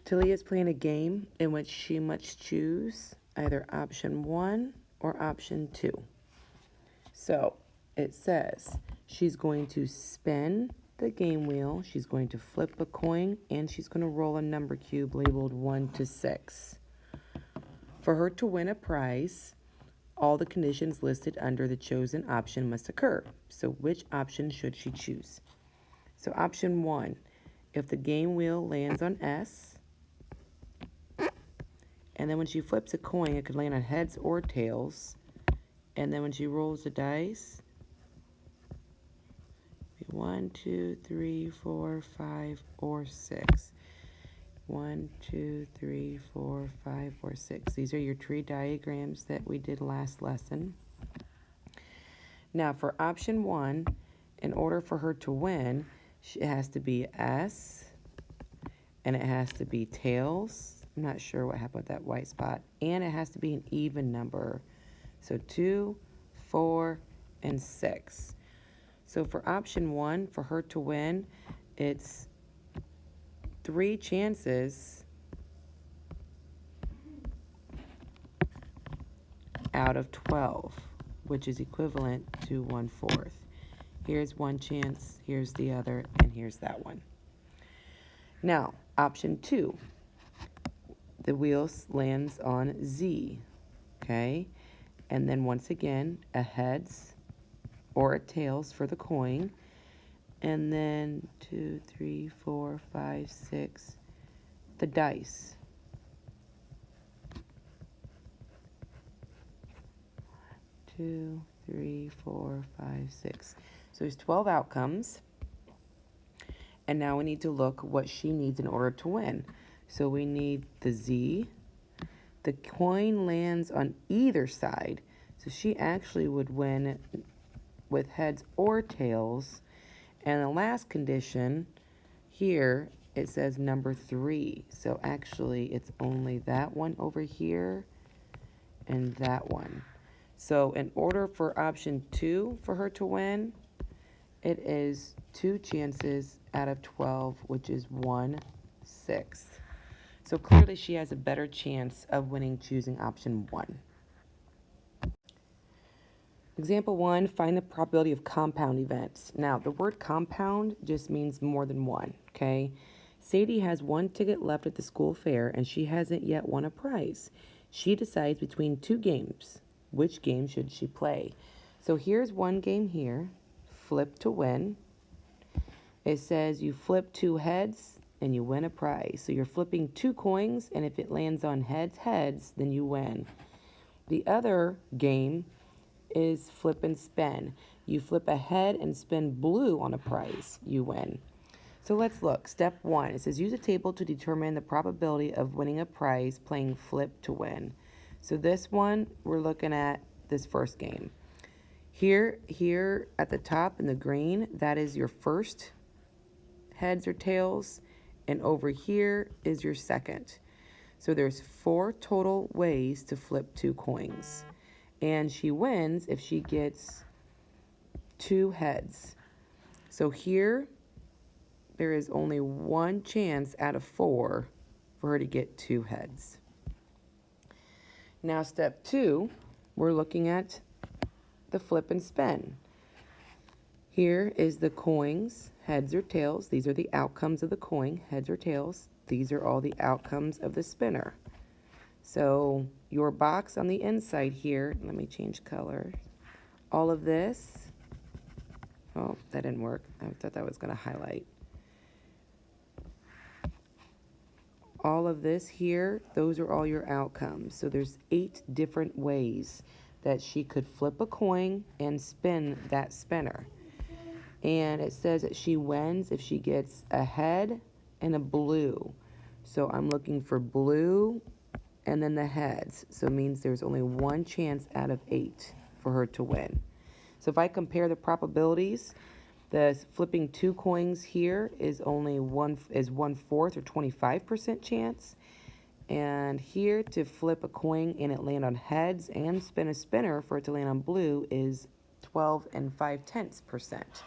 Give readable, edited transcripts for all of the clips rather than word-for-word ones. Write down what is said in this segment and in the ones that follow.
Talia is playing a game in which she must choose either option 1 or option 2. So it says she's going to spin the game wheel, she's going to flip a coin, and she's going to roll a number cube labeled 1 to 6. For her to win a prize, all the conditions listed under the chosen option must occur. So which option should she choose? So option 1, if the game wheel lands on S, and then when she flips a coin, it could land on heads or tails. And then when she rolls the dice, 1, 2, 3, 4, 5, or 6. 1, 2, 3, 4, 5, or 6. These are your tree diagrams that we did last lesson. Now for option 1, in order for her to win, it has to be S, and it has to be tails. I'm not sure what happened with that white spot. And it has to be an even number. So 2, 4, and 6. So for option 1, for her to win, it's 3 chances out of 12, which is equivalent to 1/4. Here's one chance, here's the other, and here's that one. Now, option 2, the wheel lands on Z, okay? And then once again, a heads or a tails for the coin. And then 2, 3, 4, 5, 6, the dice. 2, 3, 4, 5, 6. So there's 12 outcomes. And now we need to look what she needs in order to win. So we need the Z. The coin lands on either side. So she actually would win with heads or tails. And the last condition here, it says number 3. So actually it's only that one over here and that one. So in order for option 2 for her to win, it is 2 chances out of 12, which is 1/6. So clearly she has a better chance of winning choosing option 1. Example 1, find the probability of compound events. Now, the word compound just means more than one, okay? Sadie has 1 ticket left at the school fair, and she hasn't yet won a prize. She decides between 2 games. Which game should she play? So here's one game here, flip to win. It says you flip 2 heads, and you win a prize. So you're flipping 2 coins, and if it lands on heads, then you win. The other game is flip and spin. You flip a head and spin blue on a prize, you win. So let's look. Step 1, it says use a table to determine the probability of winning a prize playing flip to win. So this one, we're looking at this first game. Here at the top in the green, that is your first heads or tails, and over here is your second. So there's 4 total ways to flip 2 coins. And she wins if she gets 2 heads. So here, there is only 1 chance out of 4 for her to get 2 heads. Now step 2, we're looking at the flip and spin. Here is the coins, heads or tails. These are the outcomes of the coin, heads or tails. These are all the outcomes of the spinner. So your box on the inside here, let me change color. All of this, oh, that didn't work. I thought that was going to highlight. All of this here, those are all your outcomes. So there's 8 different ways that she could flip a coin and spin that spinner. And it says that she wins if she gets a head and a blue. So I'm looking for blue and then the heads. So it means there's only 1 chance out of 8 for her to win. So if I compare the probabilities, the flipping 2 coins here is only 1/4 or 25% chance. And here to flip a coin and it land on heads and spin a spinner for it to land on blue is 12 5/10%.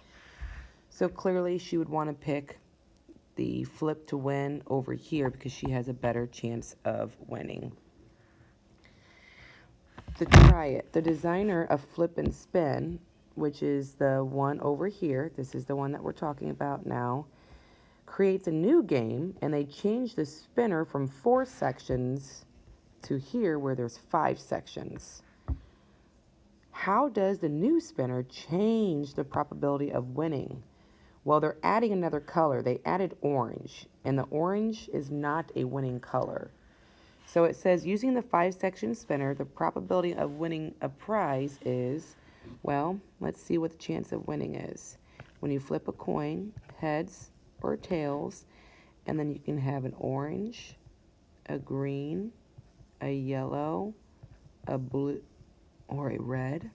So clearly she would want to pick the flip to win over here because she has a better chance of winning. To try it, the designer of Flip and Spin, which is the one over here, this is the one that we're talking about now, creates a new game, and they change the spinner from 4 sections to here where there's 5 sections. How does the new spinner change the probability of winning? Well, they're adding another color. They added orange, and the orange is not a winning color. So it says, using the 5-section spinner, the probability of winning a prize is, well, let's see what the chance of winning is. When you flip a coin, heads or tails, and then you can have an orange, a green, a yellow, a blue, or a red.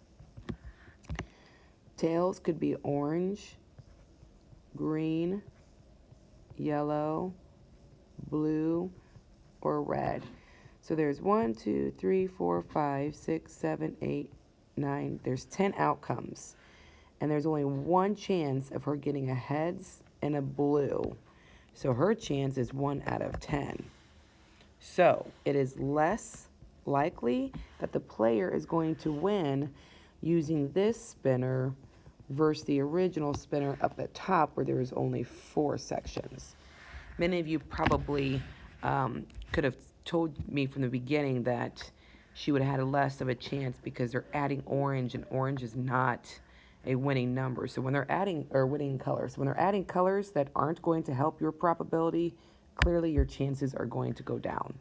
Tails could be orange, green, yellow, blue, or red. So there's 1, 2, 3, 4, 5, 6, 7, 8, 9. There's 10 outcomes. And there's only one chance of her getting a heads and a blue. So her chance is 1 out of 10. So it is less likely that the player is going to win using this spinner versus the original spinner up at top where there is only 4 sections. Many of you probably could have told me from the beginning that she would have had less of a chance because they're adding orange, and orange is not a winning number. So when they're adding, or winning colors, so when they're adding colors that aren't going to help your probability, clearly your chances are going to go down.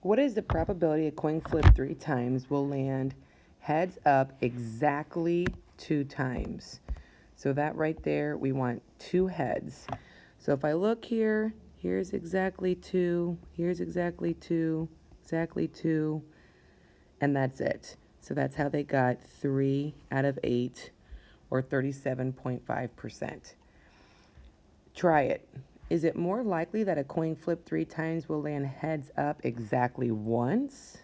What is the probability a coin flip 3 times will land heads up exactly 2 times? So that right there, we want 2 heads. So if I look here, here's exactly 2, here's exactly 2, exactly 2, and that's it. So that's how they got 3 out of 8, or 37.5%. Try it. Is it more likely that a coin flip 3 times will land heads up exactly once?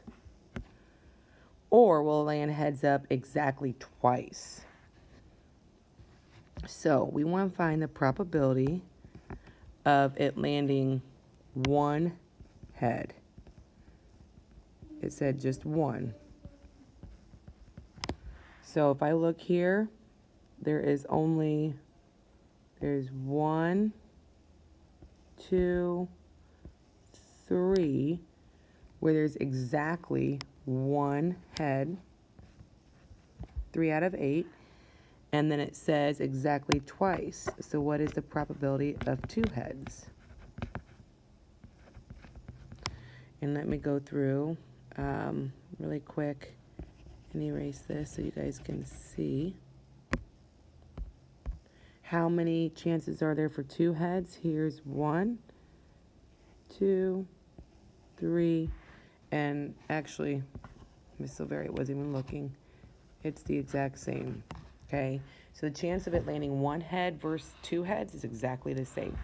Or will it land heads up exactly twice? So we want to find the probability of it landing 1 head. It said just 1. So if I look here, there's 1, 2, 3, where there's exactly 1 head, 3 out of 8, and then it says exactly twice. So what is the probability of 2 heads? And let me go through really quick and erase this so you guys can see. How many chances are there for 2 heads? Here's 1, 2, 3, and actually, Miss Silveria wasn't even looking. It's the exact same, okay? So the chance of it landing 1 head versus 2 heads is exactly the same.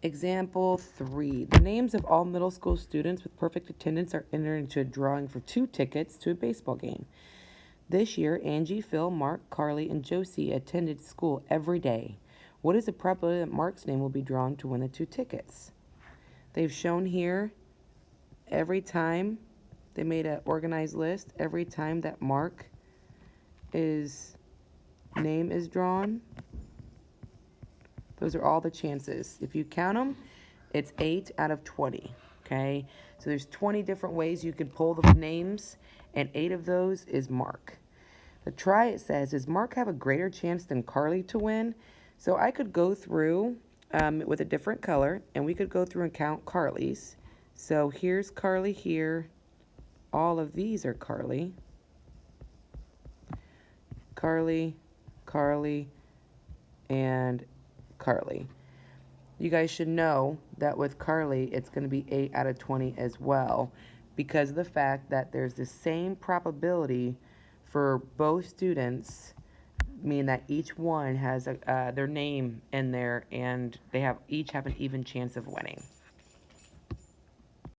Example 3. The names of all middle school students with perfect attendance are entered into a drawing for 2 tickets to a baseball game. This year, Angie, Phil, Mark, Carly, and Josie attended school every day. What is the probability that Mark's name will be drawn to win the 2 tickets? They've shown here every time they made an organized list, every time that Mark's name is drawn. Those are all the chances. If you count them, it's 8 out of 20, okay? So there's 20 different ways you could pull the names, and 8 of those is Mark. The try, it says, does Mark have a greater chance than Carly to win? So I could go through with a different color, and we could go through and count Carly's. So here's Carly here. All of these are Carly. Carly, Carly, and Carly. You guys should know that with Carly, it's going to be 8 out of 20 as well, because of the fact that there's the same probability for both students, meaning that each one has their name in there, and they each have an even chance of winning.